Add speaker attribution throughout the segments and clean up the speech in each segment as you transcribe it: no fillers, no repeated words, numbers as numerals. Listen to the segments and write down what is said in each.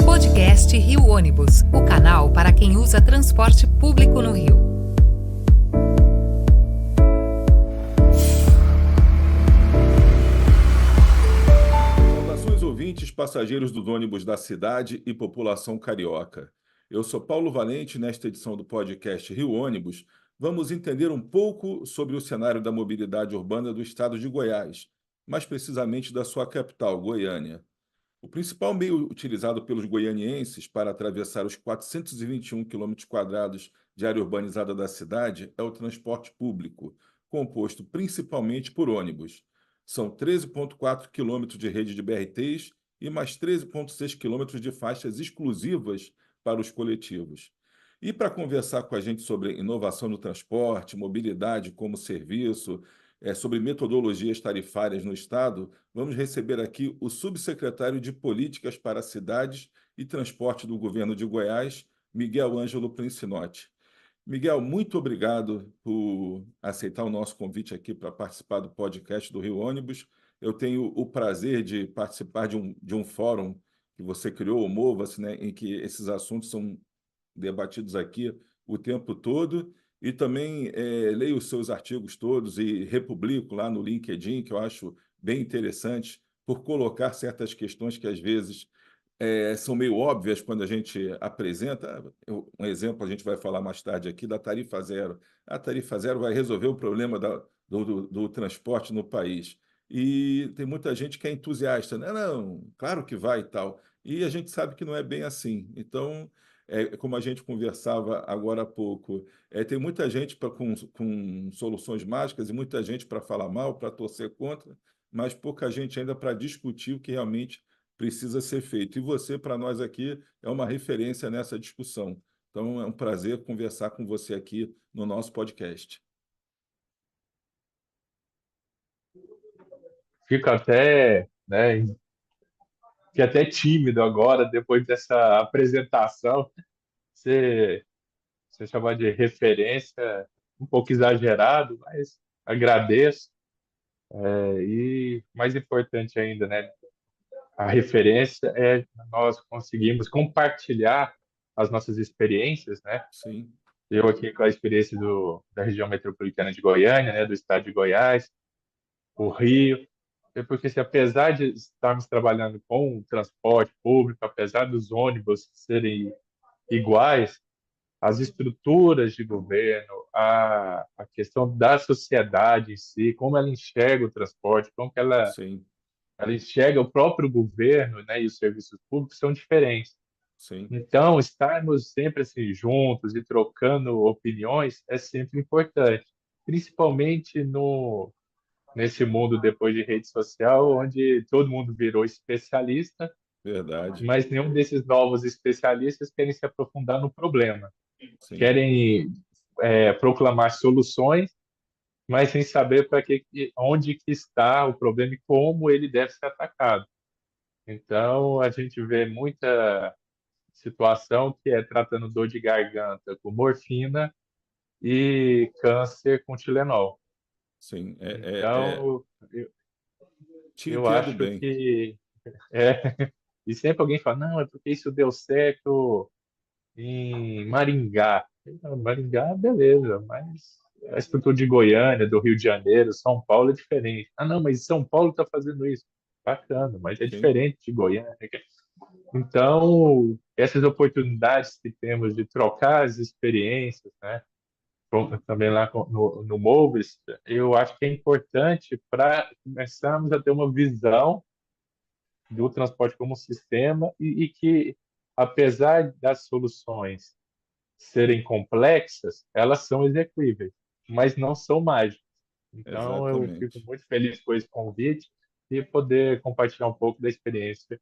Speaker 1: Podcast Rio Ônibus, o canal para quem usa transporte público no Rio.
Speaker 2: Saudações ouvintes, passageiros dos ônibus da cidade e população carioca. Eu sou Paulo Valente. Nesta edição do podcast Rio Ônibus, vamos entender um pouco sobre o cenário da mobilidade urbana do estado de Goiás, mais precisamente da sua capital, Goiânia. O principal meio utilizado pelos goianienses para atravessar os 421 quilômetros quadrados de área urbanizada da cidade é o transporte público, composto principalmente por ônibus. São 13,4 quilômetros de rede de BRTs e mais 13,6 quilômetros de faixas exclusivas para os coletivos. E para conversar com a gente sobre inovação no transporte, mobilidade como serviço, sobre metodologias tarifárias no Estado, vamos receber aqui o subsecretário de Políticas para Cidades e Transporte do Governo de Goiás, Miguel Ângelo Princinotti. Miguel, muito obrigado por aceitar o nosso convite aqui para participar do podcast do Rio Ônibus. Eu tenho o prazer de participar de um fórum que você criou, o Mova-se, né, em que esses assuntos são debatidos aqui o tempo todo, e também leio os seus artigos todos e republico lá no LinkedIn, que eu acho bem interessante, por colocar certas questões que às vezes são meio óbvias quando a gente apresenta. Um exemplo, a gente vai falar mais tarde aqui da tarifa zero. A tarifa zero vai resolver o problema do transporte no país. E tem muita gente que é entusiasta. Não, não, claro que vai e tal. E a gente sabe que não é bem assim. Então, como a gente conversava agora há pouco, tem muita gente com soluções mágicas e muita gente para falar mal, para torcer contra, mas pouca gente ainda para discutir o que realmente precisa ser feito. E você, para nós aqui, é uma referência nessa discussão. Então, é um prazer conversar com você aqui no nosso podcast.
Speaker 3: Fico até, né, fiquei até tímido agora, depois dessa apresentação. Você, você chamar de referência um pouco exagerado, mas agradeço. E mais importante ainda, né, a referência é nós conseguimos compartilhar as nossas experiências, né?
Speaker 2: Sim,
Speaker 3: Eu aqui com a experiência da região metropolitana de Goiânia, né, do estado de Goiás, o Rio. Porque se apesar de estarmos trabalhando com o transporte público, apesar dos ônibus serem iguais, as estruturas de governo, a questão da sociedade em si, como ela enxerga o transporte, como que
Speaker 2: sim,
Speaker 3: ela enxerga o próprio governo, né, e os serviços públicos são diferentes.
Speaker 2: sim,
Speaker 3: Então, estarmos sempre assim juntos e trocando opiniões é sempre importante, principalmente no nesse mundo depois de rede social, onde todo mundo virou especialista,
Speaker 2: verdade.
Speaker 3: mas nenhum desses novos especialistas querem se aprofundar no problema.
Speaker 2: Sim,
Speaker 3: Querem proclamar soluções, mas sem saber onde que está o problema e como ele deve ser atacado. Então, a gente vê muita situação que é tratando dor de garganta com morfina e câncer com Tilenol.
Speaker 2: sim.
Speaker 3: Então,
Speaker 2: Te
Speaker 3: eu
Speaker 2: entendo
Speaker 3: acho
Speaker 2: bem.
Speaker 3: que é, e sempre alguém fala, não, é porque isso deu certo em Maringá. Não, Maringá, beleza, mas a estrutura de Goiânia, do Rio de Janeiro, São Paulo é diferente. Ah, não, mas São Paulo está fazendo isso. Bacana, mas é
Speaker 2: Sim,
Speaker 3: diferente de Goiânia. Então, essas oportunidades que temos de trocar as experiências, né? Também lá no Moves, eu acho que é importante para começarmos a ter uma visão do transporte como sistema e que, apesar das soluções serem complexas, elas são execuíveis, mas não são mágicas. Então, eu fico
Speaker 2: exatamente.
Speaker 3: muito feliz com esse convite e poder compartilhar um pouco da experiência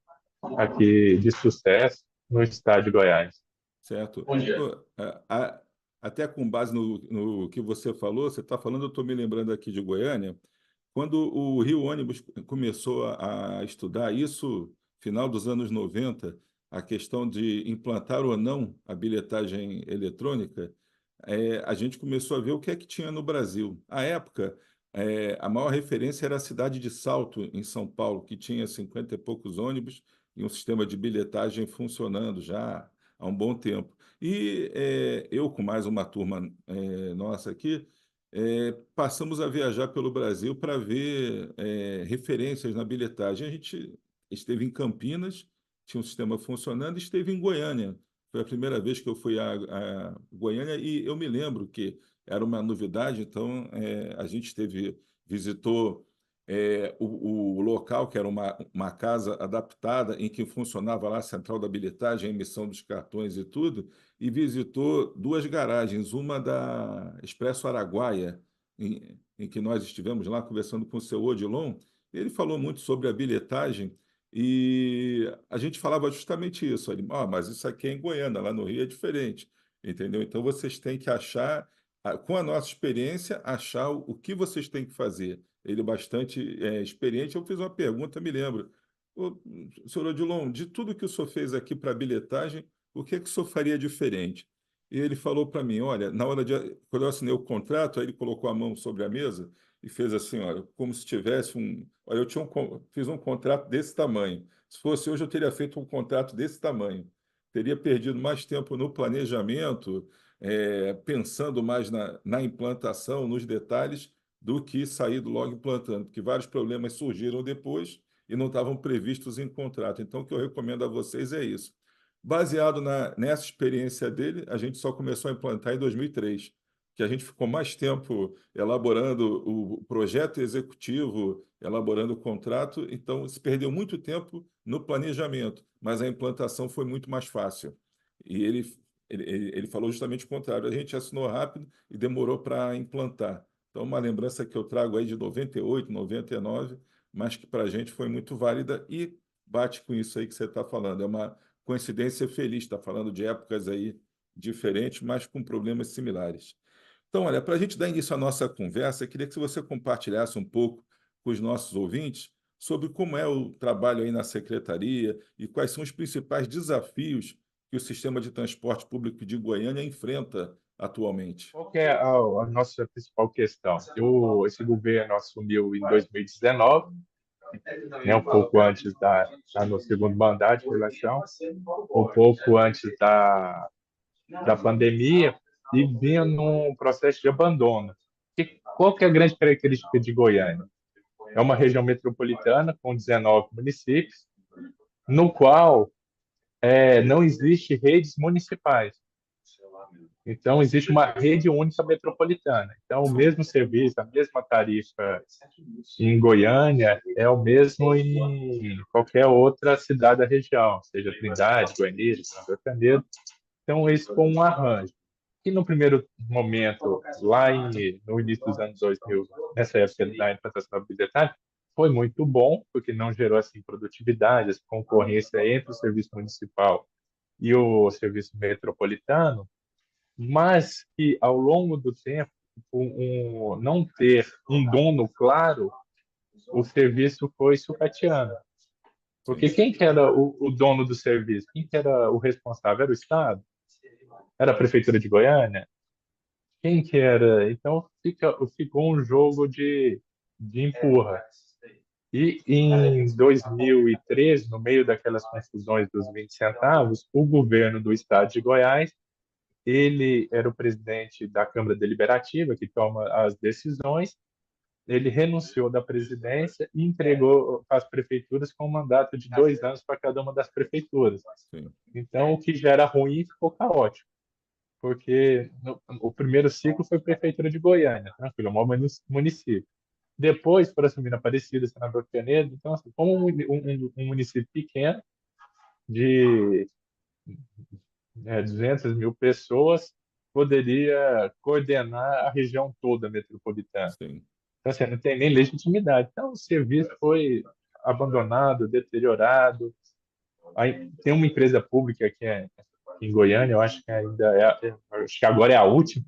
Speaker 3: aqui de sucesso no estado de Goiás.
Speaker 2: Certo.
Speaker 3: Bom dia.
Speaker 2: Pô, até com base no que você falou, você está falando, eu estou me lembrando aqui de Goiânia, quando o Rio Ônibus começou a estudar isso, final dos anos 90, a questão de implantar ou não a bilhetagem eletrônica, a gente começou a ver o que é que tinha no Brasil. À época, a maior referência era a cidade de Salto, em São Paulo, que tinha 50 e poucos ônibus, e um sistema de bilhetagem funcionando já há um bom tempo. E eu, com mais uma turma nossa aqui, passamos a viajar pelo Brasil para ver referências na bilhetagem. A gente esteve em Campinas, tinha um sistema funcionando, e esteve em Goiânia. Foi a primeira vez que eu fui a Goiânia e eu me lembro que era uma novidade, então a gente visitou o local, que era uma casa adaptada em que funcionava lá a central da bilhetagem, a emissão dos cartões e tudo, e visitou duas garagens, uma da Expresso Araguaia, em que nós estivemos lá conversando com o seu Odilon. Ele falou muito sobre a bilhetagem e a gente falava justamente isso. Ele, mas isso aqui é em Goiânia, lá no Rio é diferente, entendeu? Então vocês têm que achar, com a nossa experiência, achar o que vocês têm que fazer. Ele é bastante experiente. Eu fiz uma pergunta, me lembro. Ô, senhor Odilon, de tudo que o senhor fez aqui para a bilhetagem, o que é que o senhor faria diferente? E ele falou para mim, olha, quando eu assinei o contrato, aí ele colocou a mão sobre a mesa e fez assim, olha, como se tivesse um... Olha, fiz um contrato desse tamanho. Se fosse hoje, eu teria feito um contrato desse tamanho. Teria perdido mais tempo no planejamento, pensando mais na implantação, nos detalhes, do que saído logo implantando, porque vários problemas surgiram depois e não estavam previstos em contrato. Então, o que eu recomendo a vocês é isso. Baseado nessa experiência dele, a gente só começou a implantar em 2003, que a gente ficou mais tempo elaborando o projeto executivo, elaborando o contrato, então se perdeu muito tempo no planejamento, mas a implantação foi muito mais fácil. E ele falou justamente o contrário, a gente assinou rápido e demorou para implantar. Então, uma lembrança que eu trago aí de 98, 99, mas que para a gente foi muito válida e bate com isso aí que você está falando. É uma coincidência feliz, está falando de épocas aí diferentes, mas com problemas similares. Então, olha, para a gente dar início à nossa conversa, eu queria que você compartilhasse um pouco com os nossos ouvintes sobre como é o trabalho aí na secretaria e quais são os principais desafios que o sistema de transporte público de Goiânia enfrenta atualmente.
Speaker 3: Qual que é a nossa principal questão? Esse governo assumiu em 2019, né, um pouco antes no segundo mandato de eleição, um pouco antes da pandemia, e vinha num processo de abandono. Qual que é a grande característica de Goiânia? É uma região metropolitana com 19 municípios, no qual não existe redes municipais. Então, existe uma rede única metropolitana. Então, o mesmo serviço, a mesma tarifa em Goiânia é o mesmo em qualquer outra cidade da região, seja Trindade, Goiânia, São Caetano. Então, isso foi um arranjo. E no primeiro momento, no início dos anos 2000, nessa época da implantação da bilhetagem, foi muito bom, porque não gerou assim produtividade, essa concorrência entre o serviço municipal e o serviço metropolitano, mas que ao longo do tempo, não ter um dono claro, o serviço foi sucateando. Porque
Speaker 2: Sim,
Speaker 3: quem que era o dono do serviço? Quem que era o responsável? Era o Estado? Era a Prefeitura de Goiânia? Quem que era? Então ficou um jogo de empurra. E em 2013, no meio daquelas confusões dos 20 centavos, o governo do estado de Goiás, ele era o presidente da Câmara Deliberativa, que toma as decisões, ele renunciou da presidência e entregou as prefeituras com um mandato de 2 anos para cada uma das prefeituras.
Speaker 2: sim,
Speaker 3: Então, o que já era ruim ficou caótico, porque o primeiro ciclo foi Prefeitura de Goiânia, tranquilo, é o maior município. Depois, para assumir Aparecida, Senador Canedo, então, assim, como um município pequeno, de 200 mil pessoas, poderia coordenar a região toda metropolitana.
Speaker 2: sim,
Speaker 3: Então, assim, não tem nem legitimidade. Então, o serviço foi abandonado, deteriorado. Aí, tem uma empresa pública que é em Goiânia, eu acho que ainda acho que agora é a última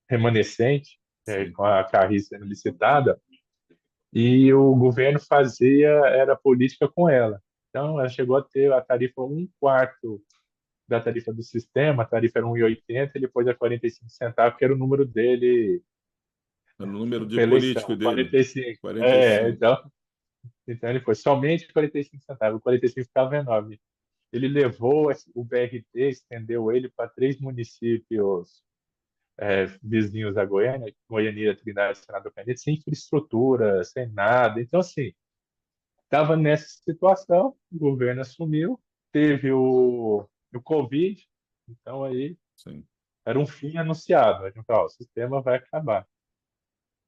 Speaker 3: remanescente,
Speaker 2: sim.
Speaker 3: com a Carris sendo licitada, e o governo era política com ela. Então, ela chegou a ter a tarifa um quarto da tarifa do sistema, a tarifa era 1,80, ele pôs a 45 centavos, que era o número dele
Speaker 2: O número de
Speaker 3: para
Speaker 2: político
Speaker 3: eleição,
Speaker 2: dele,
Speaker 3: 45.
Speaker 2: 45.
Speaker 3: Então, Então ele foi somente 45 centavos, o 45 ficava enorme. Ele levou o BRT, estendeu ele para 3 municípios vizinhos da Goiânia, Goianira, Trindade, Senador Caneta, sem infraestrutura, sem nada. Então, assim, estava nessa situação, o governo assumiu, teve o Covid, então aí
Speaker 2: sim,
Speaker 3: era um fim anunciado. A gente falou, ó, o sistema vai acabar.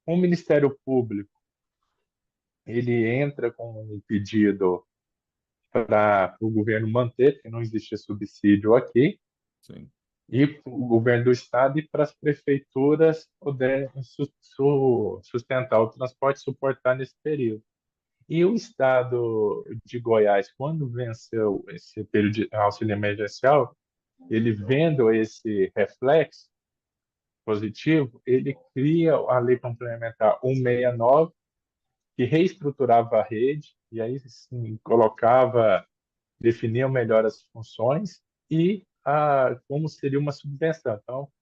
Speaker 3: O Ministério Público, ele entra com um pedido para o governo manter, porque não existe subsídio aqui,
Speaker 2: sim,
Speaker 3: e para o governo do estado e para as prefeituras poderem sustentar o transporte e suportar nesse período. E o estado de Goiás, quando venceu esse período de auxílio emergencial, ele vendo esse reflexo positivo, ele cria a Lei Complementar 169, que reestruturava a rede, e aí sim, colocava, definia melhor as funções e como seria uma subvenção. Então,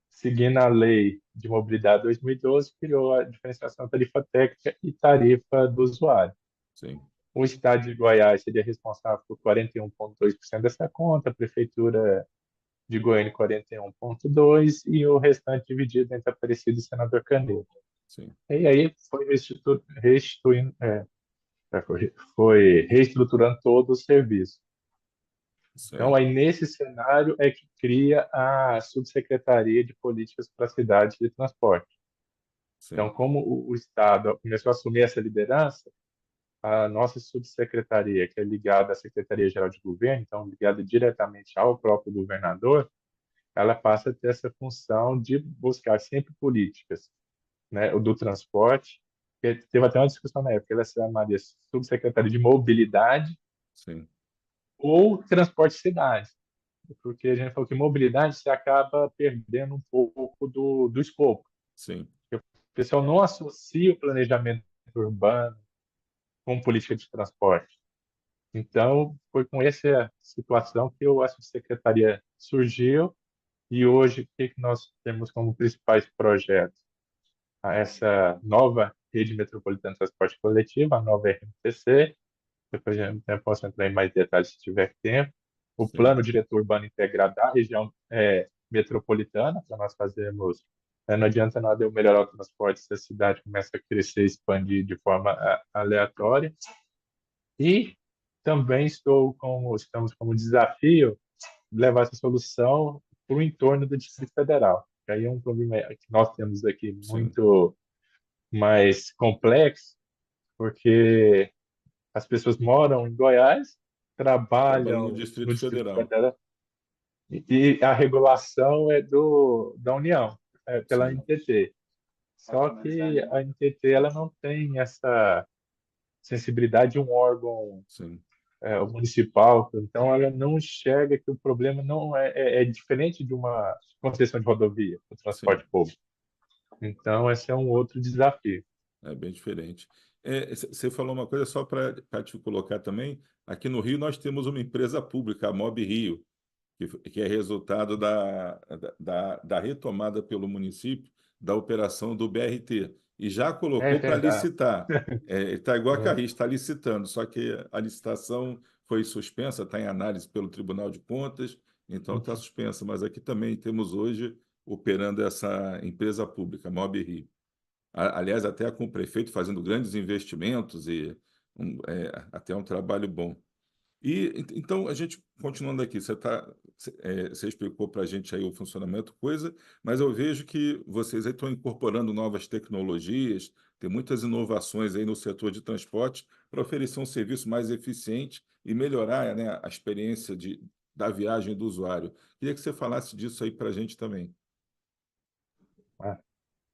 Speaker 3: seguindo a Lei de Mobilidade 2012, criou a diferenciação tarifa técnica e tarifa do usuário.
Speaker 2: sim,
Speaker 3: O Estado de Goiás seria responsável por 41,2% dessa conta, a Prefeitura de Goiânia 41,2% e o restante dividido entre Aparecida e Senador Canedo.
Speaker 2: sim,
Speaker 3: E aí foi reestruturando todo o serviço. Então,
Speaker 2: certo,
Speaker 3: aí nesse cenário é que cria a Subsecretaria de Políticas para Cidades de Transporte. Então,
Speaker 2: sim,
Speaker 3: como o Estado começou a assumir essa liderança, a nossa subsecretaria, que é ligada à Secretaria-Geral de Governo, então ligada diretamente ao próprio governador, ela passa a ter essa função de buscar sempre políticas, né, o do transporte. Teve até uma discussão na época, ela se chamaria Subsecretaria de Mobilidade
Speaker 2: sim,
Speaker 3: ou Transporte Cidade, porque a gente falou que mobilidade você acaba perdendo um pouco do escopo.
Speaker 2: sim.
Speaker 3: O pessoal não associa o planejamento urbano com política de transporte. Então, foi com essa situação que eu acho que a secretaria surgiu e hoje o que nós temos como principais projetos? Essa nova rede metropolitana de transporte coletivo, a nova RMTC, depois eu posso entrar em mais detalhes se tiver tempo, o
Speaker 2: Sim,
Speaker 3: plano diretor urbano integrado da região metropolitana, para nós fazermos. Não adianta nada eu melhorar o transporte se a cidade começa a crescer e expandir de forma aleatória. E também estamos como desafio levar essa solução para o entorno do Distrito Federal. Que aí é um problema que nós temos aqui
Speaker 2: sim.
Speaker 3: muito mais complexo, porque as pessoas moram em Goiás,
Speaker 2: Trabalho no
Speaker 3: trabalham no
Speaker 2: Distrito
Speaker 3: Distrito
Speaker 2: Federal.
Speaker 3: Federal e a regulação é da União, pela
Speaker 2: Sim,
Speaker 3: NTT. Só que a NTT ela não tem essa sensibilidade de um órgão
Speaker 2: sim,
Speaker 3: o municipal, então ela não enxerga que o problema não é diferente de uma concessão de rodovia, o
Speaker 2: sim.
Speaker 3: transporte público. Então, esse é um outro desafio.
Speaker 2: É bem diferente. Você falou uma coisa só para te colocar também. Aqui no Rio nós temos uma empresa pública, a Mob Rio, que é resultado da retomada pelo município da operação do BRT. E já
Speaker 3: É
Speaker 2: colocou para
Speaker 3: verdade.
Speaker 2: licitar. Está igual a
Speaker 3: É.
Speaker 2: Carris, está licitando, só que a licitação foi suspensa, está em análise pelo Tribunal de Contas, então está suspensa. Mas aqui também temos hoje operando essa empresa pública, Mob Rio. Aliás, até com o prefeito fazendo grandes investimentos e até um trabalho bom. Então, a gente, continuando aqui, você explicou para a gente aí o funcionamento, coisa, mas eu vejo que vocês aí estão incorporando novas tecnologias, tem muitas inovações aí no setor de transporte para oferecer um serviço mais eficiente e melhorar, né, a experiência da viagem do usuário. Queria que você falasse disso aí para a gente também.
Speaker 3: Ah,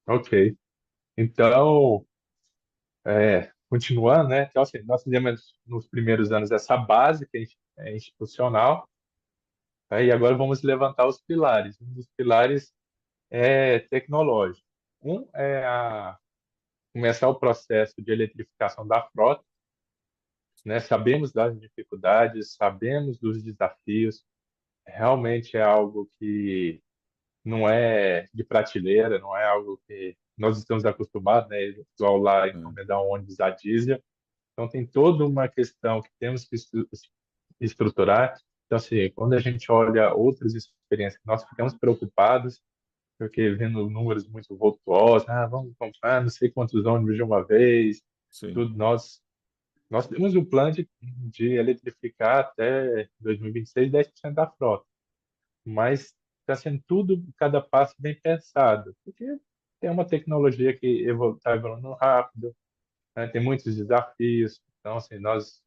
Speaker 3: ok. Então, continuando, né? Então, assim, nós fizemos nos primeiros anos essa base que é institucional, tá? E agora vamos levantar os pilares. Um dos pilares é tecnológico. Um é começar o processo de eletrificação da frota, né? Sabemos das dificuldades, sabemos dos desafios. Realmente é algo que não é de prateleira, não é algo que nós estamos acostumados, né? Igual lá
Speaker 2: É,
Speaker 3: encomendar um ônibus a diesel. Então, tem toda uma questão que temos que estruturar. Então, assim, quando a gente olha outras experiências, nós ficamos preocupados, porque vendo números muito vultuosos, vamos comprar não sei quantos ônibus de uma vez,
Speaker 2: sim,
Speaker 3: tudo. Nós temos um plano de eletrificar até 2026 10% da frota, mas está sendo tudo, cada passo bem pensado, porque tem uma tecnologia que está evoluindo rápido, né? Tem muitos desafios. Então, assim, nós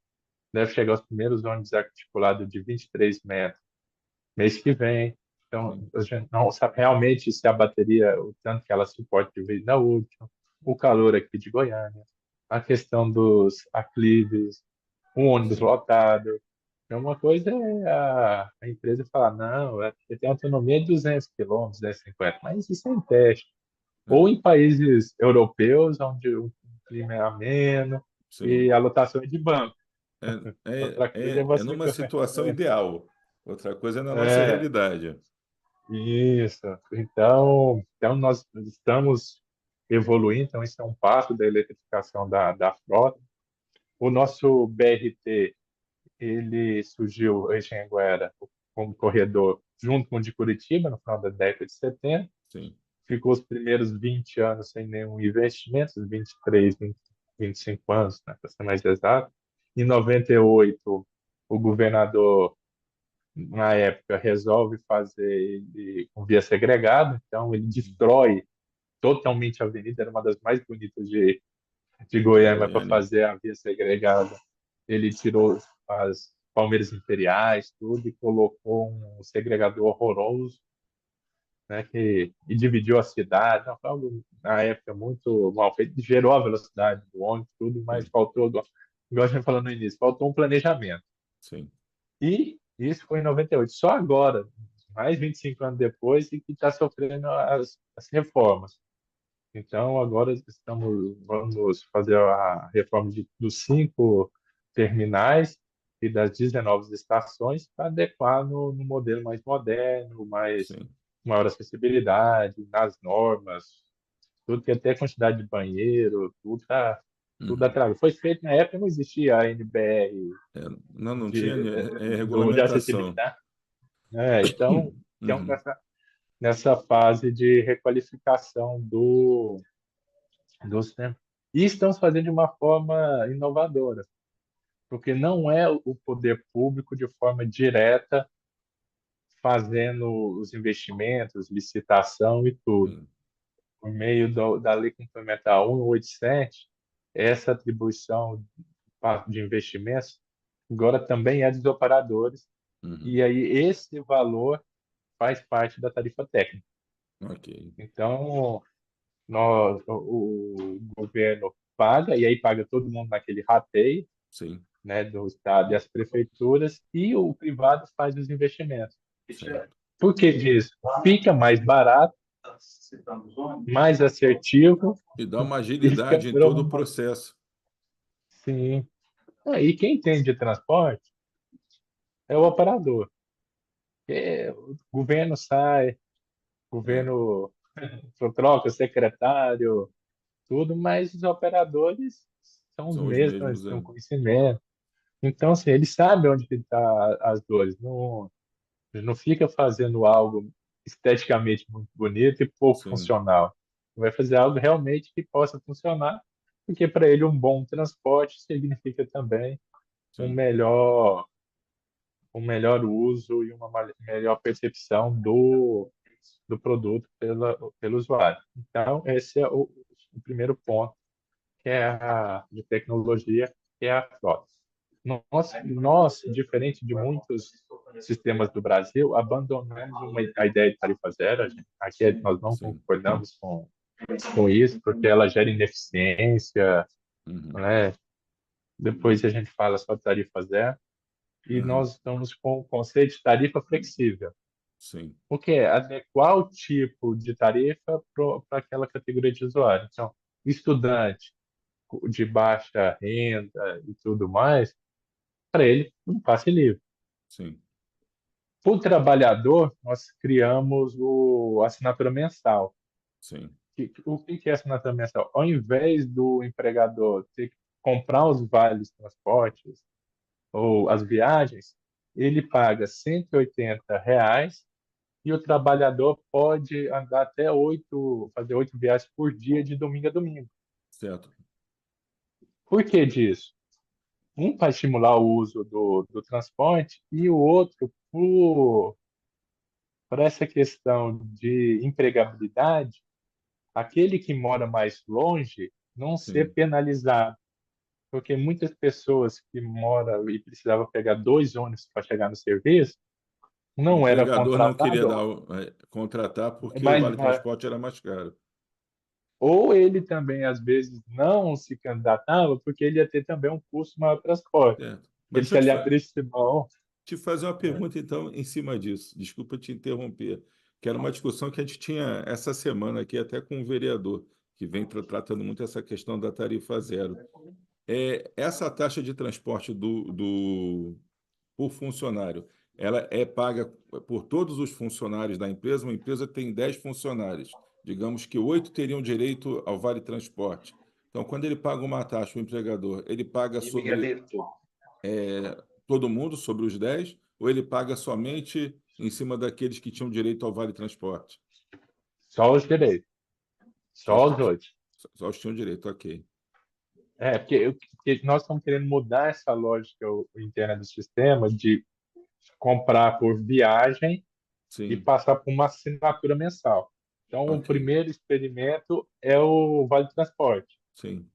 Speaker 3: deve chegar aos primeiros ônibus articulados de 23 metros mês que vem. Então,
Speaker 2: sim,
Speaker 3: a gente não sabe realmente se a bateria, o tanto que ela suporta de vida útil, o calor aqui de Goiânia, a questão dos aclives, um ônibus
Speaker 2: sim,
Speaker 3: lotado. Então, uma coisa é a empresa falar, não, porque tem autonomia de 200 quilômetros, 250, mas isso é em teste. Ou
Speaker 2: é,
Speaker 3: em países europeus, onde o clima é ameno e
Speaker 2: sim.
Speaker 3: a lotação é de banco.
Speaker 2: É,
Speaker 3: Outra coisa é
Speaker 2: é
Speaker 3: você.
Speaker 2: numa situação ideal. Outra coisa é na nossa
Speaker 3: É,
Speaker 2: realidade.
Speaker 3: isso. Então nós estamos evoluindo, então isso é um passo da eletrificação da frota. O nosso BRT, ele surgiu em Anhanguera como corredor junto com o de Curitiba, no final da década de 70.
Speaker 2: Sim,
Speaker 3: Ficou os primeiros 20 anos sem nenhum investimento, os 23, 20, 25 anos, né, para ser mais exato. Em 98, o governador, na época, resolve fazer ele com via segregada, então ele destrói totalmente a avenida, era uma das mais bonitas de
Speaker 2: de
Speaker 3: Goiânia para
Speaker 2: Goiânia.
Speaker 3: fazer a via segregada. Ele tirou as palmeiras imperiais, tudo, e colocou um segregador horroroso, né, e dividiu a cidade. Não, foi algo, na época, muito mal feito. Gerou a velocidade do ônibus, tudo, mas
Speaker 2: Sim,
Speaker 3: faltou, igual a gente falou no início, faltou um planejamento.
Speaker 2: sim,
Speaker 3: E isso foi em 98. Só agora, mais 25 anos depois, e que está sofrendo as reformas. Então, agora vamos fazer a reforma dos 5 terminais e das 19 estações para adequar no modelo mais moderno, mais
Speaker 2: sim.
Speaker 3: maior acessibilidade, nas normas, tudo que até quantidade de banheiro, tudo
Speaker 2: Uhum.
Speaker 3: atrás. Foi feito na época, não existia a NBR
Speaker 2: É, não tinha
Speaker 3: de, de
Speaker 2: regulamentação.
Speaker 3: acessibilidade. Então, estamos
Speaker 2: Uhum.
Speaker 3: nessa fase de requalificação do sistema. E estamos fazendo de uma forma inovadora, porque não é o poder público de forma direta fazendo os investimentos, licitação e tudo.
Speaker 2: Sim.
Speaker 3: Por meio da Lei Complementar 187, essa atribuição de investimentos agora também é dos operadores,
Speaker 2: Uhum.
Speaker 3: e aí esse valor faz parte da tarifa técnica.
Speaker 2: Ok.
Speaker 3: Então, o governo paga, e aí paga todo mundo naquele rateio,
Speaker 2: Sim,
Speaker 3: né, do Estado e as prefeituras, e o privado faz os investimentos.
Speaker 2: certo.
Speaker 3: Por que disso? Fica mais barato, mais assertivo
Speaker 2: E dá uma
Speaker 3: e fica
Speaker 2: agilidade em
Speaker 3: por
Speaker 2: todo o
Speaker 3: uma...
Speaker 2: processo.
Speaker 3: Sim. E quem entende de transporte é o operador. O governo sai, o
Speaker 2: É,
Speaker 3: governo troca secretário, tudo, mas os operadores são os
Speaker 2: são os
Speaker 3: mesmos, eles
Speaker 2: mesmos.
Speaker 3: têm um conhecimento. Então, assim, eles sabem onde está as dores. Não fica fazendo algo esteticamente muito bonito e pouco
Speaker 2: Sim,
Speaker 3: funcional. Vai fazer algo realmente que possa funcionar, porque para ele um bom transporte significa também um
Speaker 2: sim.
Speaker 3: melhor, um melhor uso e uma melhor percepção do produto pelo usuário. Então, esse é o primeiro ponto, que é de tecnologia, que é a frota. Nós, diferente de muitos sistemas do Brasil, abandonamos a ideia de tarifa zero. Aqui nós não
Speaker 2: Sim.
Speaker 3: concordamos com isso, porque ela gera ineficiência,
Speaker 2: Uhum.
Speaker 3: né? Depois a gente fala só de tarifa zero. E
Speaker 2: Uhum.
Speaker 3: nós estamos com o conceito de tarifa flexível.
Speaker 2: Sim,
Speaker 3: O que é adequar o tipo de tarifa para aquela categoria de usuário. Então, estudante de baixa renda e tudo mais, para ele, um passe livre.
Speaker 2: sim,
Speaker 3: Para o trabalhador, nós criamos a assinatura mensal.
Speaker 2: sim.
Speaker 3: O que é assinatura mensal? Ao invés do empregador ter que comprar os vales transportes ou as viagens, ele paga R$ 180 e o trabalhador pode andar até fazer 8 viagens por dia de domingo a domingo.
Speaker 2: certo.
Speaker 3: Por que disso? Um para estimular o uso do transporte e o outro por essa questão de empregabilidade, aquele que mora mais longe não ser
Speaker 2: Sim.
Speaker 3: penalizado, porque muitas pessoas que moram e precisavam pegar 2 ônibus para chegar no serviço
Speaker 2: O
Speaker 3: não era
Speaker 2: empregador não queria
Speaker 3: contratado,
Speaker 2: contratar porque o
Speaker 3: mas
Speaker 2: vale transporte era mais caro.
Speaker 3: ou ele também às vezes não se candidatava porque ele ia ter também um custo maior de transporte.
Speaker 2: Certo. Mas
Speaker 3: Ele
Speaker 2: deixa
Speaker 3: se
Speaker 2: eu
Speaker 3: ele abrisse mão,
Speaker 2: te fazer uma
Speaker 3: né?
Speaker 2: pergunta, então, em cima disso. Desculpa te interromper, que era uma discussão que a gente tinha essa semana aqui, até com o vereador, que vem tratando muito essa questão da tarifa zero. Essa taxa de transporte por funcionário, ela é paga por todos os funcionários da empresa. Uma empresa tem 10 funcionários. Digamos que 8 teriam direito ao vale transporte. Então, quando ele paga uma taxa, o empregador, ele paga sobre todo mundo, sobre os 10, ou ele paga somente em cima daqueles que tinham direito ao vale transporte?
Speaker 3: Só os direitos,
Speaker 2: Só,
Speaker 3: só os 8.
Speaker 2: só os que tinham direito, ok.
Speaker 3: Porque nós estamos querendo mudar essa lógica interna do sistema de comprar por viagem e
Speaker 2: Sim,
Speaker 3: passar por uma assinatura mensal. Então, o
Speaker 2: ok.
Speaker 3: primeiro experimento é o Vale Transporte.
Speaker 2: Sim.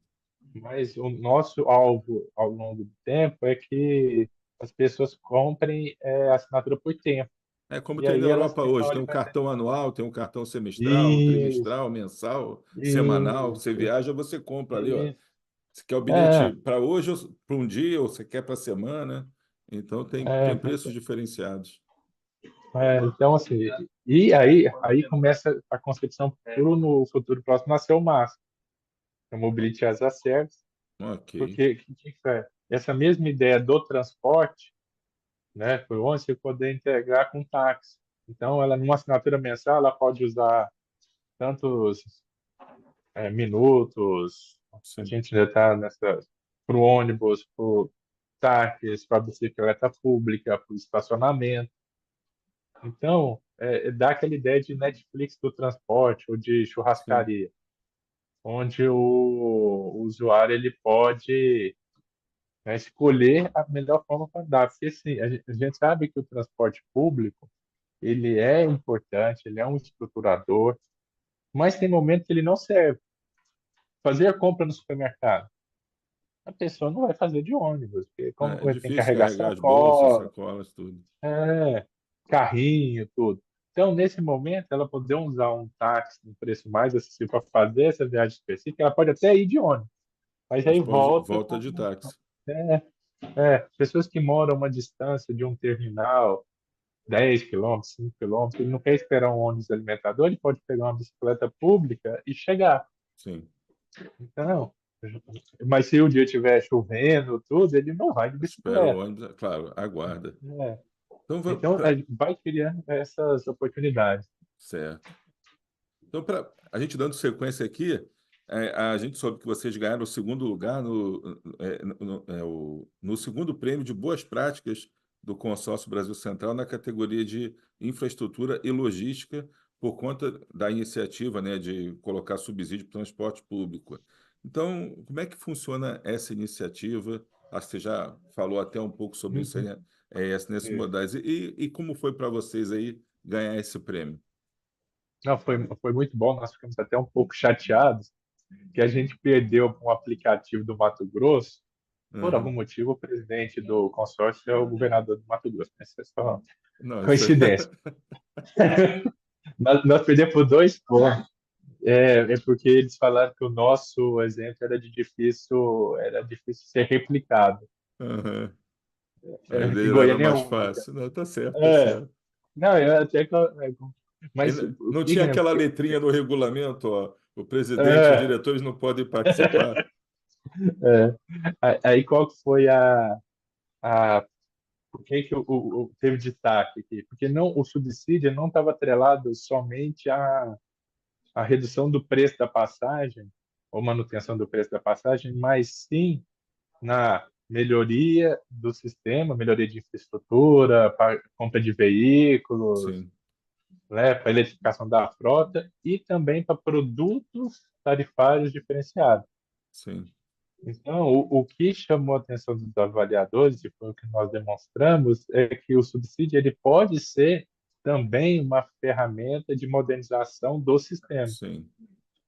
Speaker 3: Mas o nosso alvo ao longo do tempo é que as pessoas comprem assinatura por tempo.
Speaker 2: É como
Speaker 3: E
Speaker 2: tem na
Speaker 3: aí elas
Speaker 2: Europa hoje, tem
Speaker 3: escolhem
Speaker 2: um
Speaker 3: fazer
Speaker 2: cartão anual, tem um cartão semestral,
Speaker 3: isso,
Speaker 2: trimestral, mensal, semanal. Você
Speaker 3: isso,
Speaker 2: viaja, você compra ali, ó.
Speaker 3: isso.
Speaker 2: Você quer o bilhete
Speaker 3: É,
Speaker 2: para hoje, para um dia, ou você quer para a semana. Então tem
Speaker 3: é,
Speaker 2: preços diferenciados.
Speaker 3: então, assim, e aí começa a concepção no futuro próximo nascer o MAS, o Mobility as a Service,
Speaker 2: Ok,
Speaker 3: porque que é? Essa mesma ideia do transporte, né, por onde você poder integrar com táxi. Então, ela numa assinatura mensal, ela pode usar tantos minutos, a
Speaker 2: sim,
Speaker 3: gente já está nessa para o ônibus, para o táxi, para a bicicleta pública, para o estacionamento. Então, dá aquela ideia de Netflix do transporte ou de
Speaker 2: sim,
Speaker 3: churrascaria, onde o usuário ele pode, né, escolher a melhor forma para andar. Porque assim, a gente sabe que o transporte público ele é importante, ele é um estruturador, mas tem momentos que ele não serve. Fazer a compra no supermercado, a pessoa não vai fazer de ônibus, porque como
Speaker 2: é
Speaker 3: tem que
Speaker 2: difícil
Speaker 3: carregar
Speaker 2: carregar as bolsas,
Speaker 3: sacola,
Speaker 2: sacolas, tudo.
Speaker 3: é, carrinho, tudo. Então, nesse momento, ela poder usar um táxi no preço mais acessível para fazer essa viagem específica, ela pode até ir de ônibus, mas
Speaker 2: Mas
Speaker 3: aí
Speaker 2: pode
Speaker 3: volta
Speaker 2: volta
Speaker 3: com.
Speaker 2: de táxi.
Speaker 3: É, pessoas que moram a uma distância de um terminal, 10 quilômetros, 5 quilômetros, ele não quer esperar um ônibus alimentador, ele pode pegar uma bicicleta pública e chegar.
Speaker 2: Sim,
Speaker 3: Então, mas se o dia estiver chovendo, tudo, ele não vai de
Speaker 2: espera o
Speaker 3: bicicleta,
Speaker 2: ônibus, claro, aguarda.
Speaker 3: né?
Speaker 2: Então,
Speaker 3: Então, a gente vai criando essas oportunidades.
Speaker 2: certo. Então, a gente dando sequência aqui, a gente soube que vocês ganharam o segundo lugar no segundo prêmio de boas práticas do Consórcio Brasil Central na categoria de infraestrutura e logística, por conta da iniciativa, né, de colocar subsídio para o transporte público. Então, como é que funciona essa iniciativa? Acho que você já falou até um pouco sobre isso aí,
Speaker 3: Uhum.
Speaker 2: né, nesses modais. E como foi para vocês aí ganhar esse prêmio?
Speaker 3: Não, foi muito bom. Nós ficamos até um pouco chateados que a gente perdeu um aplicativo do Mato Grosso. Por algum
Speaker 2: Uhum.
Speaker 3: motivo, o presidente do consórcio é o governador do Mato Grosso. Essa é só
Speaker 2: Não, isso aí.
Speaker 3: coincidência. Nós perdemos por 2 pontos. É porque eles falaram que o nosso exemplo era difícil ser replicado.
Speaker 2: Aham. Aí o
Speaker 3: Em
Speaker 2: dele era
Speaker 3: Goiânia é
Speaker 2: mais
Speaker 3: única.
Speaker 2: fácil. Não, tá certo, tá
Speaker 3: É,
Speaker 2: certo.
Speaker 3: não, eu até.
Speaker 2: E
Speaker 3: Mas o
Speaker 2: não
Speaker 3: que
Speaker 2: tinha
Speaker 3: que
Speaker 2: aquela letrinha no regulamento, ó, o presidente e os
Speaker 3: é,
Speaker 2: diretores não podem participar.
Speaker 3: é. Aí qual que foi a por que que teve destaque aqui? Porque não, o subsídio não estava atrelado somente à redução do preço da passagem ou manutenção do preço da passagem, mas sim na melhoria do sistema, melhoria de infraestrutura, para compra de veículos,
Speaker 2: sim,
Speaker 3: né, para eletrificação da frota e também para produtos tarifários diferenciados.
Speaker 2: sim,
Speaker 3: Então, o que chamou a atenção dos avaliadores, e foi o que nós demonstramos, é que o subsídio ele pode ser também uma ferramenta de modernização do sistema.
Speaker 2: sim.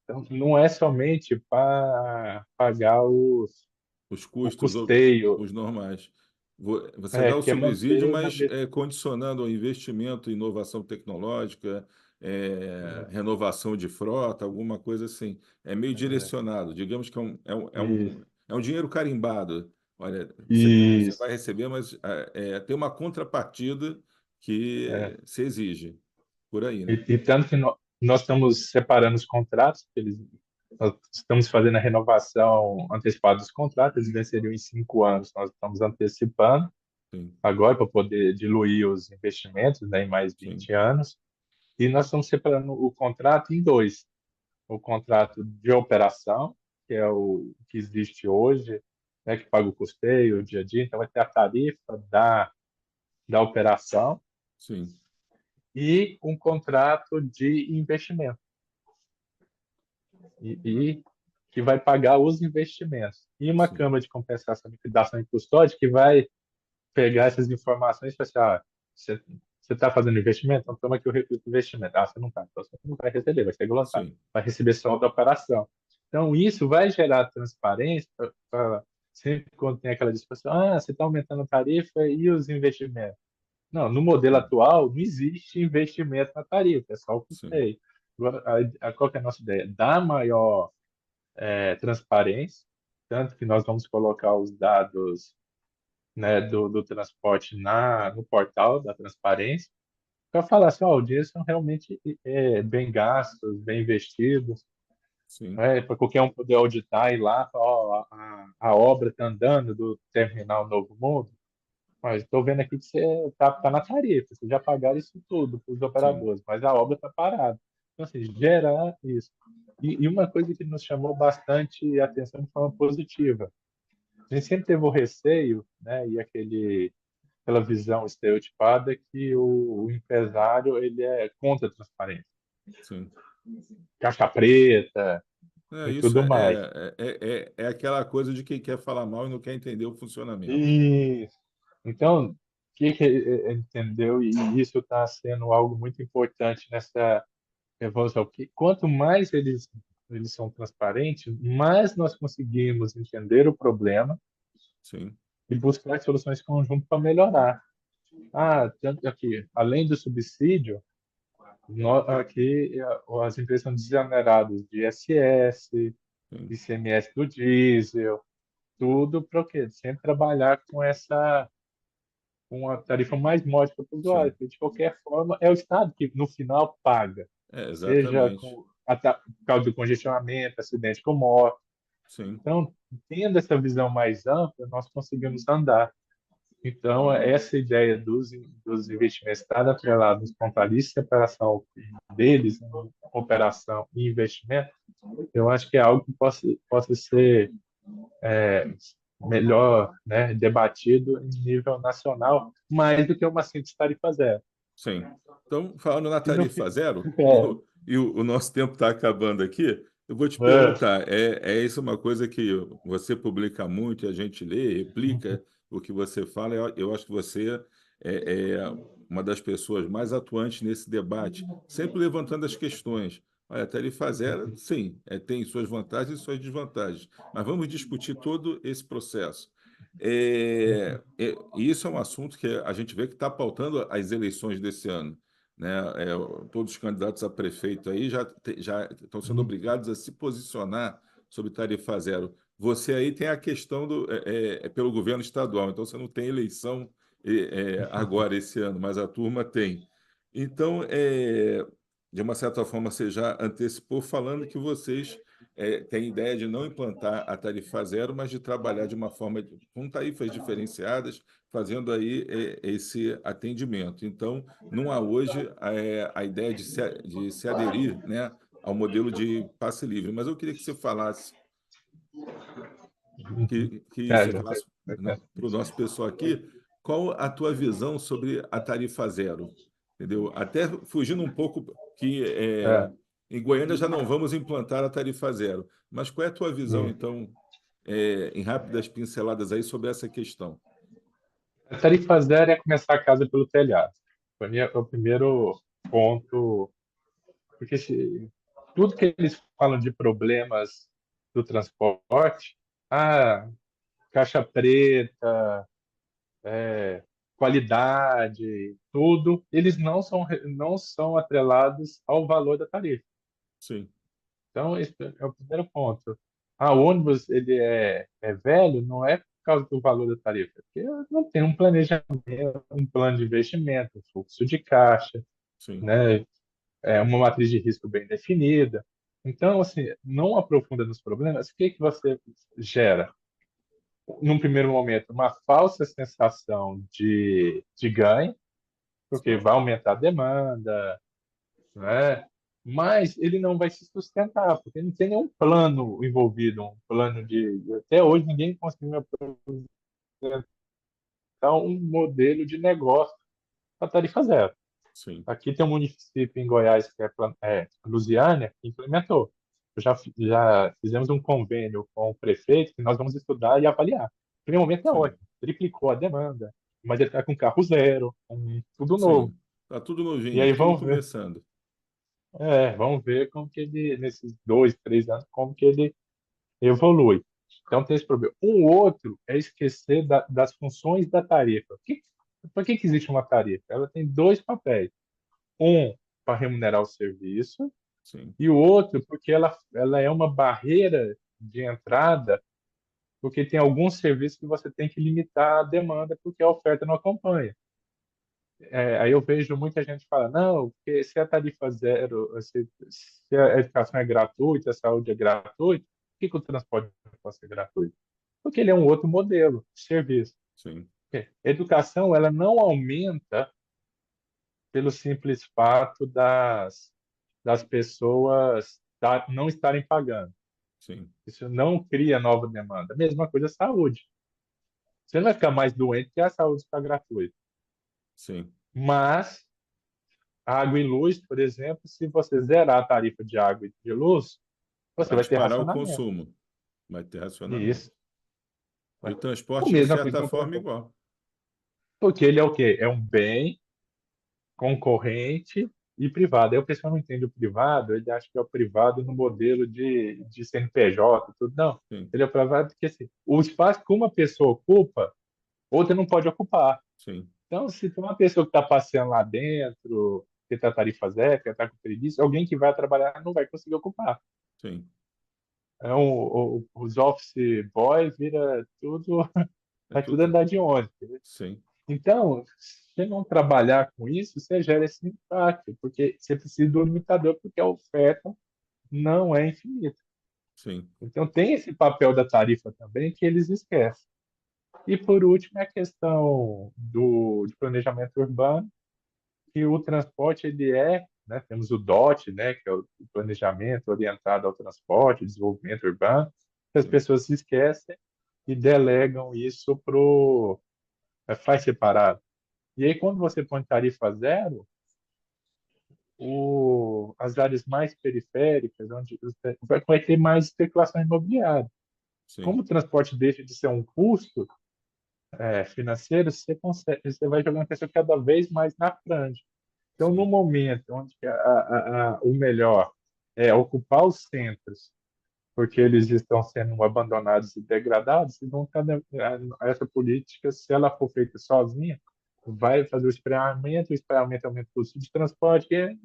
Speaker 3: Então, não é somente para pagar
Speaker 2: Os
Speaker 3: o
Speaker 2: custos,
Speaker 3: custeio,
Speaker 2: os normais. Você dá o
Speaker 3: que é
Speaker 2: subsídio,
Speaker 3: manter na
Speaker 2: mas
Speaker 3: mesma.
Speaker 2: condicionando ao investimento em inovação tecnológica, renovação de frota, alguma coisa assim. É meio direcionado. Digamos que
Speaker 3: Isso,
Speaker 2: é um dinheiro carimbado. Olha, você
Speaker 3: isso.
Speaker 2: vai receber, mas tem uma contrapartida que
Speaker 3: É.
Speaker 2: se exige. Por aí, né?
Speaker 3: E tanto que nós estamos separando os contratos, nós estamos fazendo a renovação antecipada dos contratos, eles venceriam em 5 anos, nós estamos antecipando
Speaker 2: Sim,
Speaker 3: agora para poder diluir os investimentos, né, em mais
Speaker 2: sim,
Speaker 3: 20 anos, e nós estamos separando o contrato em dois. O contrato de operação, que é o que existe hoje, né, que paga o custeio, o dia a dia, então vai ter a tarifa da operação,
Speaker 2: sim,
Speaker 3: e um contrato de investimento, e que vai pagar os investimentos. E uma
Speaker 2: sim,
Speaker 3: câmara de compensação, liquidação e custódia que vai pegar essas informações e falar assim, você está fazendo investimento? Então toma aqui o recurso do investimento. Ah, você não está, então você não vai receber, vai ser glossário.
Speaker 2: sim,
Speaker 3: Vai receber só da operação. Então isso vai gerar transparência sempre quando tem aquela discussão, você está aumentando a tarifa e os investimentos? Não, no modelo
Speaker 2: sim,
Speaker 3: atual não existe investimento na tarifa, é só o
Speaker 2: sim,
Speaker 3: custeio. Agora, qual que é a nossa ideia? Dar maior transparência, tanto que nós vamos colocar os dados, né, do transporte no portal da transparência, para falar assim, ó, o dinheiro são realmente bem gastos, bem investidos,
Speaker 2: sim,
Speaker 3: né, para qualquer um poder auditar e lá, ó, a obra está andando do terminal Novo Mundo, mas estou vendo aqui que você tá na tarifa, vocês já pagaram isso tudo para os
Speaker 2: sim,
Speaker 3: operadores, mas a obra está parada. Então, assim, gerar isso. E uma coisa que nos chamou bastante atenção de forma positiva, a gente sempre teve o receio, né, e aquela visão estereotipada que o empresário ele é contra a transparência,
Speaker 2: sim.
Speaker 3: caixa preta e
Speaker 2: Isso
Speaker 3: tudo mais.
Speaker 2: é aquela coisa de quem quer falar mal e não quer entender o funcionamento.
Speaker 3: E então, o que ele entendeu, e isso está sendo algo muito importante nessa evolução, que quanto mais eles são transparentes, mais nós conseguimos entender o problema
Speaker 2: Sim,
Speaker 3: e buscar soluções conjuntas para melhorar. Tanto aqui, além do subsídio, aqui as empresas são desoneradas de ISS,
Speaker 2: sim,
Speaker 3: ICMS do diesel, tudo para o quê? Sempre trabalhar com a tarifa mais módica para o usuário,
Speaker 2: sim.
Speaker 3: porque de qualquer forma é o Estado que no final paga, seja
Speaker 2: Exatamente.
Speaker 3: por causa do congestionamento, acidente com morte.
Speaker 2: Sim,
Speaker 3: Então, tendo essa visão mais ampla, nós conseguimos andar. Então, essa ideia dos investimentos estar atrelado nos contratos de separação deles, né, operação e investimento, eu acho que é algo que possa ser melhor, né, debatido em nível nacional, mais do que uma simples tarifa zero.
Speaker 2: sim. Então, falando na
Speaker 3: E no
Speaker 2: tarifa zero,
Speaker 3: é,
Speaker 2: o nosso tempo está acabando aqui, eu vou te
Speaker 3: é,
Speaker 2: perguntar, é isso uma coisa que você publica muito e a gente lê, replica o que você fala, eu acho que você é uma das pessoas mais atuantes nesse debate, sempre levantando as questões. Olha, a tarifa zero, sim, tem suas vantagens e suas desvantagens, mas vamos discutir todo esse processo. E isso é um assunto que a gente vê que está pautando as eleições desse ano, né? Todos os candidatos a prefeito aí já estão sendo obrigados a se posicionar sobre tarifa zero. Você aí tem a questão pelo governo estadual, então você não tem eleição agora esse ano, mas a turma tem. Então, de uma certa forma, você já antecipou falando que vocês têm ideia de não implantar a tarifa zero, mas de trabalhar de uma forma com tarifas diferenciadas, fazendo aí esse atendimento. Então, não há hoje a ideia de se aderir, né, ao modelo de passe livre. Mas eu queria que você falasse.
Speaker 3: Uhum.
Speaker 2: que
Speaker 3: É,
Speaker 2: você
Speaker 3: já
Speaker 2: falasse
Speaker 3: vai
Speaker 2: para o nosso pessoal aqui, qual a tua visão sobre a tarifa zero? Entendeu? Até fugindo um pouco, que
Speaker 3: é,
Speaker 2: em Goiânia já não vamos implantar a tarifa zero, mas qual é a tua visão,
Speaker 3: hum.
Speaker 2: então, em rápidas pinceladas aí sobre essa questão?
Speaker 3: A tarifa zero é começar a casa pelo telhado. Para mim é o primeiro ponto, porque tudo que eles falam de problemas do transporte, ah, caixa preta, qualidade, tudo, eles não são atrelados ao valor da tarifa.
Speaker 2: Sim,
Speaker 3: Então, esse é o primeiro ponto. O ônibus ele é velho, não é por causa do valor da tarifa, é porque não tem um planejamento, um plano de investimento, um fluxo de caixa,
Speaker 2: sim,
Speaker 3: né? Uma matriz de risco bem definida. Então, assim, não aprofunda nos problemas, o que que você gera? Num primeiro momento, uma falsa sensação de ganho, porque
Speaker 2: sim,
Speaker 3: vai aumentar a demanda, né? Mas ele não vai se sustentar, porque não tem nenhum plano envolvido, um plano de. Até hoje ninguém conseguiu me apresentar um modelo de negócio para tarifa zero.
Speaker 2: sim,
Speaker 3: Aqui tem um município em Goiás, que é Lusiânia, que implementou. Já fizemos um convênio com o prefeito que nós vamos estudar e avaliar. No primeiro momento é
Speaker 2: sim,
Speaker 3: ótimo, triplicou a demanda, mas ele está com carro zero, tudo novo.
Speaker 2: sim. Tá tudo
Speaker 3: E
Speaker 2: novinho,
Speaker 3: aí
Speaker 2: tudo
Speaker 3: vamos ver,
Speaker 2: começando.
Speaker 3: vamos ver como que ele, nesses 2, 3 anos, como que ele evolui. Então tem esse problema. Um outro é esquecer das funções da tarifa. Por que que existe uma tarifa? Ela tem dois papéis. Um, para remunerar o serviço,
Speaker 2: Sim,
Speaker 3: e o outro, porque ela é uma barreira de entrada, porque tem alguns serviços que você tem que limitar a demanda, porque a oferta não acompanha. Aí eu vejo muita gente falar, não, porque se a tarifa zero, se a educação é gratuita, a saúde é gratuita, por que que o transporte não pode ser gratuito? Porque ele é um outro modelo de serviço.
Speaker 2: sim,
Speaker 3: Educação, ela não aumenta pelo simples fato das pessoas não estarem pagando.
Speaker 2: sim,
Speaker 3: Isso não cria nova demanda. Mesma coisa saúde. Você não vai ficar mais doente que a saúde está gratuita.
Speaker 2: sim.
Speaker 3: Mas água e luz, por exemplo, se você zerar a tarifa de água e de luz, você
Speaker 2: Vai
Speaker 3: vai ter
Speaker 2: disparar o
Speaker 3: racionamento.
Speaker 2: consumo, vai ter
Speaker 3: E
Speaker 2: racionamento.
Speaker 3: isso.
Speaker 2: E o
Speaker 3: A
Speaker 2: transporte, de
Speaker 3: mesma coisa
Speaker 2: certa
Speaker 3: no
Speaker 2: forma,
Speaker 3: transporte.
Speaker 2: igual.
Speaker 3: Porque ele é o quê? É um bem concorrente e privado. Aí o pessoal não entende o privado, ele acha que é o privado no modelo de CNPJ, tudo. Não.
Speaker 2: Sim,
Speaker 3: Ele é privado porque assim, o espaço que uma pessoa ocupa, outra não pode ocupar.
Speaker 2: sim,
Speaker 3: Então, se tem uma pessoa que está passeando lá dentro, que está tarifa zero, que está com preguiça, alguém que vai trabalhar não vai conseguir ocupar.
Speaker 2: sim.
Speaker 3: Os office boy vira tudo,
Speaker 2: É
Speaker 3: vai tudo
Speaker 2: tudo.
Speaker 3: andar de ônibus.
Speaker 2: Sim,
Speaker 3: Então, se você não trabalhar com isso, você gera esse impacto, porque você precisa do limitador, porque a oferta não é infinita.
Speaker 2: sim,
Speaker 3: Então, tem esse papel da tarifa também que eles esquecem. E, por último, é a questão de planejamento urbano, que o transporte, né, temos o DOT, né, que é o planejamento orientado ao transporte, desenvolvimento urbano, que as
Speaker 2: sim,
Speaker 3: pessoas se esquecem e delegam isso faz separado. E aí, quando você põe tarifa zero, as áreas mais periféricas, onde vai ter mais especulação imobiliária.
Speaker 2: sim,
Speaker 3: Como o transporte deixa de ser um custo financeiro, você vai jogando a pessoa cada vez mais na franja. Então, no
Speaker 2: sim,
Speaker 3: momento onde o melhor é ocupar os centros, porque eles estão sendo abandonados e degradados, então essa política, se ela for feita sozinha, vai fazer o espraiamento aumenta o custo de transporte, e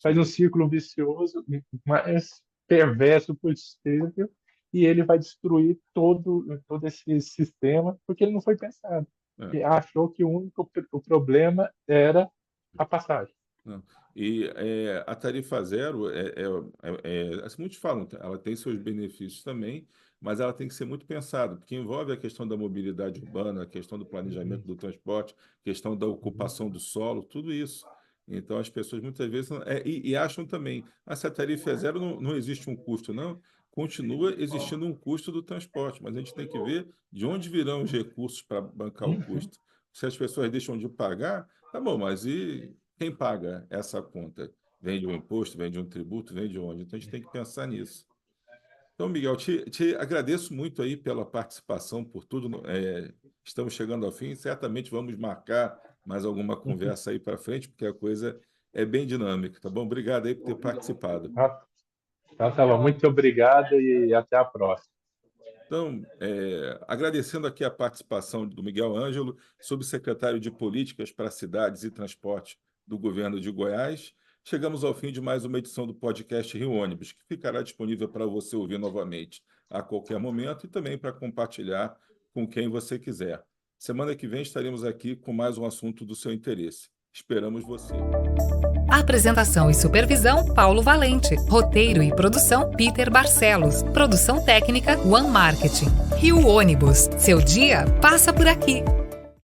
Speaker 3: faz um
Speaker 2: sim.
Speaker 3: círculo vicioso, mais perverso possível, e ele vai destruir todo esse sistema, porque ele não foi pensado.
Speaker 2: É.
Speaker 3: E achou que o problema era a passagem.
Speaker 2: Não. E a tarifa zero, assim, muitos falam, ela tem seus benefícios também, mas ela tem que ser muito pensada, porque envolve a questão da mobilidade urbana, a questão do planejamento
Speaker 3: Uhum,
Speaker 2: do transporte, questão da
Speaker 3: uhum,
Speaker 2: ocupação do solo, tudo isso. Então, as pessoas muitas vezes e acham também, se a tarifa é zero, não existe um custo, não, continua existindo um custo do transporte, mas a gente tem que ver de onde virão os recursos para bancar o custo. Se as pessoas deixam de pagar, tá bom, mas e quem paga essa conta? Vem de um imposto, vem de um tributo, vem de onde? Então a gente tem que pensar nisso. Então, Miguel, te agradeço muito aí pela participação, por tudo. Estamos chegando ao fim, certamente vamos marcar mais alguma conversa aí para frente, porque a coisa é bem dinâmica, tá bom? Obrigado aí por ter participado.
Speaker 3: Então, tá bom. Muito obrigado e até a próxima.
Speaker 2: Então, agradecendo aqui a participação do Miguel Ângelo, subsecretário de Políticas para Cidades e Transporte do Governo de Goiás, chegamos ao fim de mais uma edição do podcast Rio Ônibus, que ficará disponível para você ouvir novamente a qualquer momento e também para compartilhar com quem você quiser. Semana que vem estaremos aqui com mais um assunto do seu interesse. Esperamos você.
Speaker 1: Apresentação e supervisão, Paulo Valente. Roteiro e produção, Peter Barcelos. Produção técnica, One Marketing. Rio Ônibus. Seu dia passa por aqui.